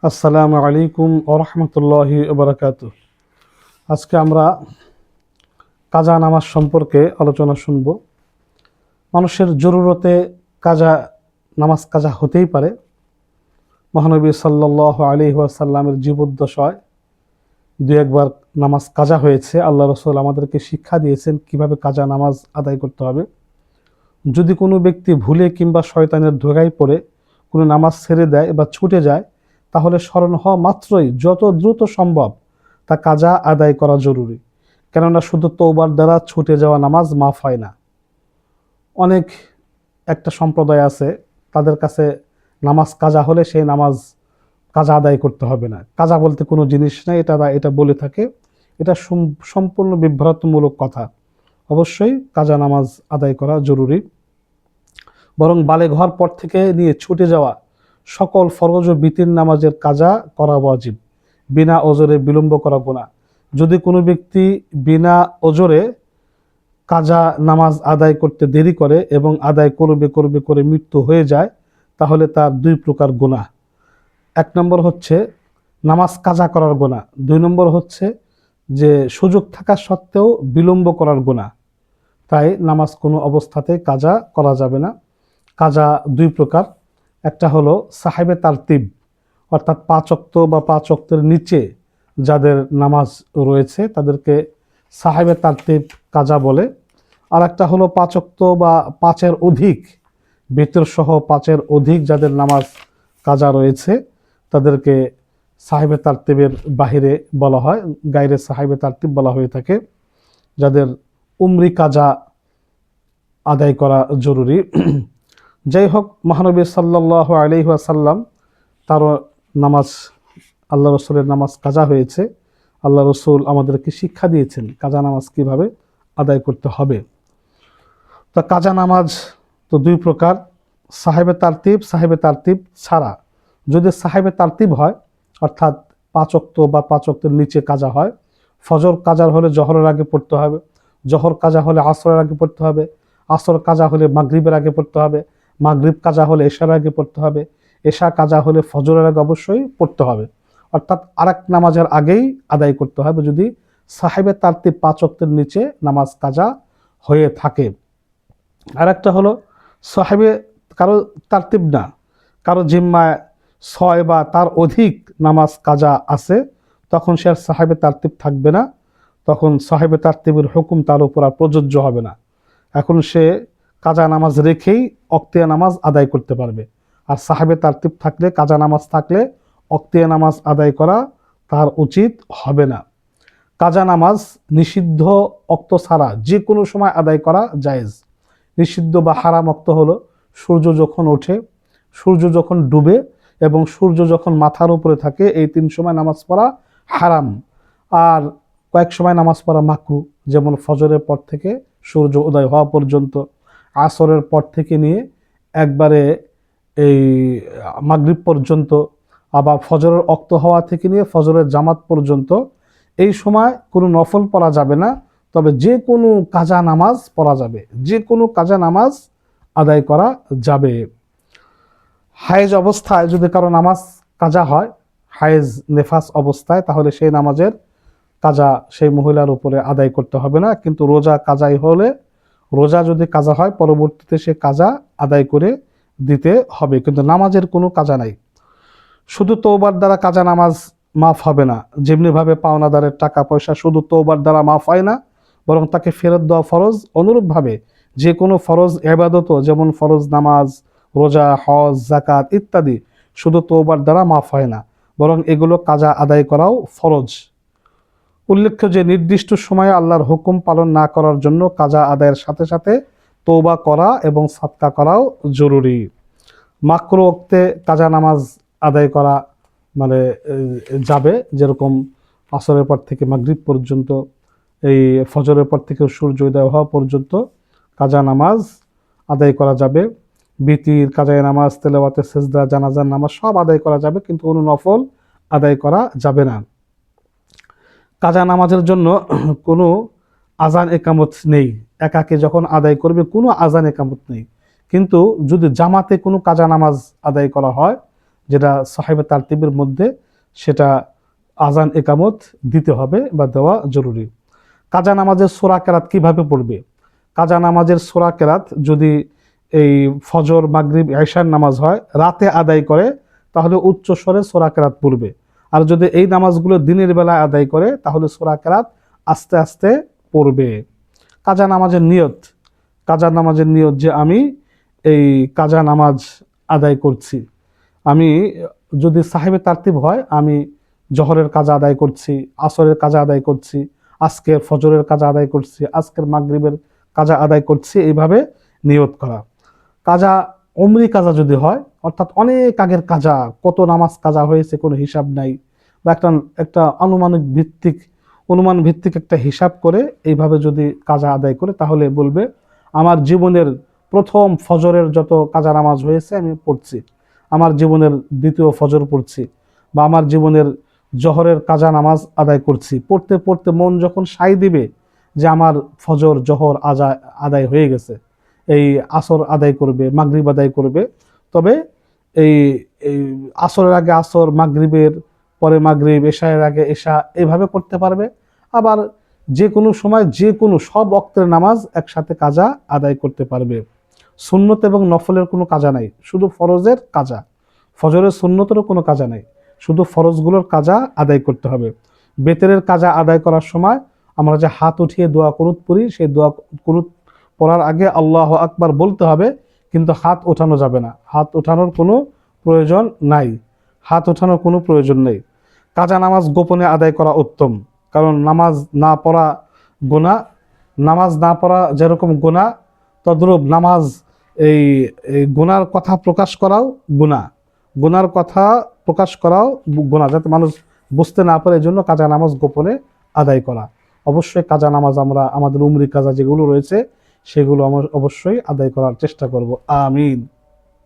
আসসালামু আলাইকুম ওয়া রাহমাতুল্লাহি ওয়া বারাকাতুহু। আজকে আমরা কাজা নামাজ সম্পর্কে আলোচনা শুনব। মানুষের জরুরতে কাজা নামাজ কাজা হতেই পারে। মহানবী সাল্লাল্লাহু আলাইহি ওয়াসাল্লামের জীবদ্দশায় দুই একবার নামাজ কাজা হয়েছে। আল্লাহ রাসূল আমাদেরকে শিক্ষা দিয়েছেন কিভাবে কাজা নামাজ আদায় করতে হবে। যদি কোনো ব্যক্তি ভুলে কিংবা শয়তানের ধোঁয়ায় পড়ে কোনো নামাজ ছেড়ে দেয় বা ছুটে যায়, তাহলে স্মরণ হওয়া মাত্রই যত দ্রুত সম্ভব তা কাজা আদায় করা জরুরি। কেননা শুধু তওবার দ্বারা ছুটে যাওয়া নামাজ মাফ হয় না। অনেক একটা সম্প্রদায় আছে, তাদের কাছে নামাজ কাজা হলে সেই নামাজ কাজা আদায় করতে হবে না। কাজা বলতে কোনো জিনিস নাই, এটা বলে থাকে। এটা সম্পূর্ণ বিভ্রান্তমূলক কথা। অবশ্যই কাজা নামাজ আদায় করা জরুরি। বরং বালেগ হওয়ার পর থেকে নিয়ে ছুটে যাওয়া সকল ফরজ ও বিতির নামাজের কাজা করা ওয়াজিব। বিনা ওজরে বিলম্ব করা গুনাহ। যদি কোনো ব্যক্তি বিনা ওজরে কাজা নামাজ আদায় করতে দেরি করে এবং আদায় করবে করে মৃত্যু হয়ে যায়, তাহলে তার দুই প্রকার গুনাহ। এক নম্বর হচ্ছে নামাজ কাজা করার গুনাহ। দুই নম্বর হচ্ছে যে সুযোগ থাকা সত্ত্বেও বিলম্ব করার গুনাহ। তাই নামাজ কোনো অবস্থাতে কাজা করা যাবে না। কাজা দুই প্রকার। একটা হলো সাহেবে তারতিব, অর্থাৎ 5 ওয়াক্ত বা 5 ওয়াক্তের নিচে যাদের নামাজ রয়েছে তাদেরকে সাহেবে তারতিব কাজা বলে। আর একটা হলো 5 ওয়াক্ত বা 5-এর অধিক, বিতর সহ 5-এর অধিক যাদের নামাজ কাজা রয়েছে তাদেরকে সাহেবে তারতিবের বাহিরে বলা হয়, গায়রে সাহেবে তারতিব বলা হয়ে থাকে। যাদের উমরি কাজা আদায় করা জরুরি। যাই হোক, মহানবী সাল্লাল্লাহু আলাইহি ওয়াসাল্লাম তারও নামাজ, আল্লাহ রসুলের নামাজ কাজা হয়েছে। আল্লাহ রসুল আমাদেরকে শিক্ষা দিয়েছেন কাজা নামাজ কিভাবে আদায় করতে হবে। তো কাজা নামাজ তো দুই প্রকার, সাহেবে তারতিব ছাড়া। যদি সাহেবে তারতিব হয়, অর্থাৎ 5 ওয়াক্ত বা 5 ওয়াক্তের নিচে কাজা হয়, ফজর কাজা হলে জহরের আগে পড়তে হবে, জহর কাজা হলে আসরের আগে পড়তে হবে, আসর কাজা হলে মাগরিবের আগে পড়তে হবে, মাগরিব কাজা হলে এশার আগে পড়তে হবে, এশা কাজা হলে ফজরের আগে অবশ্যই পড়তে হবে। অর্থাৎ আরেক নামাজের আগেই আদায় করতে হবে যদি সাহেবে তারতিব 5 ওয়াক্তের নিচে নামাজ কাজা হয়ে থাকে। আর একটা হলো সাহেবে কারো তারতিব না, কারো জিম্মায় 6 বা তার অধিক নামাজ কাজা আছে, তখন সে আর সাহেবে তারতিব থাকবে না। তখন সাহেবে তারতিবের হুকুম তার উপর আর প্রযোজ্য হবে না। এখন সে কাজা নামাজ রেখেই অক্তিয়া নামাজ আদায় করতে পারবে। আর সাহেবে তারতিব থাকলে, কাজা নামাজ থাকলে অক্তিয়া নামাজ আদায় করা তার উচিত হবে না। কাজা নামাজ নিষিদ্ধ অক্ত ছাড়া যে কোনো সময় আদায় করা জায়েজ। নিষিদ্ধ বা হারাম অক্ত হলো সূর্য যখন ওঠে, সূর্য যখন ডুবে এবং সূর্য যখন মাথার উপরে থাকে, এই 3 সময় নামাজ পড়া হারাম। আর কয়েক সময় নামাজ পড়া মাকরু, যেমন ফজরের পর থেকে সূর্য উদয় হওয়া পর্যন্ত, আসরের পর থেকে নিয়ে একবারে এই মাগরিব পর্যন্ত, আবার ফজরের অক্ত হওয়া থেকে নিয়ে ফজরের জামাত পর্যন্ত। এই সময় কোনো নফল পড়া যাবে না, তবে যে কোনো কাজা নামাজ পড়া যাবে, যে কোনো কাজা নামাজ আদায় করা যাবে। হায়েজ অবস্থায় যদি কারো নামাজ কাজা হয়, হায়েজ নেফাস অবস্থায়, তাহলে সেই নামাজের কাজা সেই মহিলার উপরে আদায় করতে হবে না। কিন্তু রোজা কাজাই হলে, রোজা যদি কাজা হয়, পরবর্তীতে সে কাজা আদায় করে দিতে হবে, কিন্তু নামাজের কোনো কাজা নাই। শুধু তওবার দ্বারা কাজা নামাজ মাফ হবে না। যেমনিভাবে পাওনাদারের টাকা পয়সা শুধু তওবার দ্বারা মাফ হয় না, বরং তাকে ফেরত দেওয়া ফরজ, অনুরূপভাবে যে কোনো ফরজ ইবাদতও, যেমন ফরজ নামাজ, রোজা, হজ, যাকাত ইত্যাদি শুধু তওবার দ্বারা মাফ হয় না, বরং এগুলো কাজা আদায় করাও ফরজ। উল্লেখ্য যে নির্দিষ্ট সময়ে আল্লাহর হুকুম পালন না করার জন্য কাজা আদায়ের সাথে সাথে তওবা করা এবং সাদকা করাও জরুরি। মাকরু ওক্তে কাজা নামাজ আদায় করা মানে যাবে, যেরকম আসরের পর থেকে মাগরিব পর্যন্ত, এই ফজরের পর থেকে সূর্য উদয় হওয়া পর্যন্ত কাজা নামাজ আদায় করা যাবে। বিতির, কাজায় নামাজ, তেলাওয়াতে সেজদা, জানাজার নামাজ সব আদায় করা যাবে, কিন্তু কোনো নফল আদায় করা যাবে না। কাজা নামাজের জন্য কোনো আজান একামত নেই। একাকে যখন আদায় করবে কোনো আজান একামত নেই। কিন্তু যদি জামাতে কোনো কাজা নামাজ আদায় করা হয়, যেটা সাহেবে তারতিবের মধ্যে, সেটা আজান একামত দিতে হবে বা দেওয়া জরুরি। কাজা নামাজের সূরা কেরাত কিভাবে পড়বে? কাজা নামাজের সূরা কেরাত যদি এই ফজর, মাগরিব, ঈশার নামাজ হয়, রাতে আদায় করে, তাহলে উচ্চ স্বরে সূরা কেরাত পড়বে। আর যদি এই নামাজগুলো দিনের বেলায় আদায় করে, তাহলে সূরা কেরাত আস্তে আস্তে পড়বে। কাজা নামাজের নিয়ত, কাজা নামাজের নিয়ত যে আমি এই কাজা নামাজ আদায় করছি। আমি যদি সাহেবে তারতিব হয়, আমি জহরের কাজা আদায় করছি, আসরের কাজা আদায় করছি, আজকের ফজরের কাজা আদায় করছি, আজকের মাগরিবের কাজা আদায় করছি, এইভাবে নিয়ত করা। কাজা উমরি কাজা যদি হয়, অর্থাৎ অনেক আগের কাজা, কত নামাজ কাজা হয়েছে কোনো হিসাব নাই, বা একটা একটা অনুমান ভিত্তিক একটা হিসাব করে এইভাবে যদি কাজা আদায় করে, তাহলে বলবে আমার জীবনের প্রথম ফজরের যত কাজা নামাজ হয়েছে আমি পড়ছি, আমার জীবনের দ্বিতীয় ফজর পড়ছি, বা আমার জীবনের জহরের কাজা নামাজ আদায় করছি। পড়তে পড়তে মন যখন সায় দিবে যে আমার ফজর, জহর আদায় হয়ে গেছে, এই আসর আদায় করবে, মাগরিব আদায় করবে, তবে এই এই আসরের আগে আসর, মাগরিবের পরে মাগরিব, এশায়ের আগে এশা, এইভাবে করতে পারবে। আবার যে কোনো সময় যে কোনো সব ওয়াক্তের নামাজ একসাথে কাজা আদায় করতে পারবে। সুন্নত এবং নফলের কোনো কাজা নাই, শুধু ফরজের কাজা। ফজরের সুন্নতেরও কোনো কাজা নাই, শুধু ফরজগুলোর কাজা আদায় করতে হবে। বেতেরের কাজা আদায় করার সময় আমরা যে হাত উঠিয়ে দোয়া কুনুত পড়ি, সেই দোয়া কুনুত পড়ার আগে আল্লাহ আকবার বলতে হবে, কিন্তু হাত ওঠানো যাবে না, হাত ওঠানোর কোনো প্রয়োজন নাই, হাত ওঠানোর কোনো প্রয়োজন নেই। কাজা নামাজ গোপনে আদায় করা উত্তম, কারণ নামাজ না পড়া গুনাহ, নামাজ না পড়া যেরকম গুনাহ, তদ্রূপ নামাজ এই গুনার কথা প্রকাশ করাও গুনাহ, গুনার কথা প্রকাশ করাও গুনাহ, যাতে মানুষ বুঝতে না পারে, এই জন্য কাজা নামাজ গোপনে আদায় করা। অবশ্যই কাজা নামাজ আমরা আমাদের উমরি কাজা যেগুলো রয়েছে সেগুলো আমরা অবশ্যই আদায় করার চেষ্টা করব। আমিন।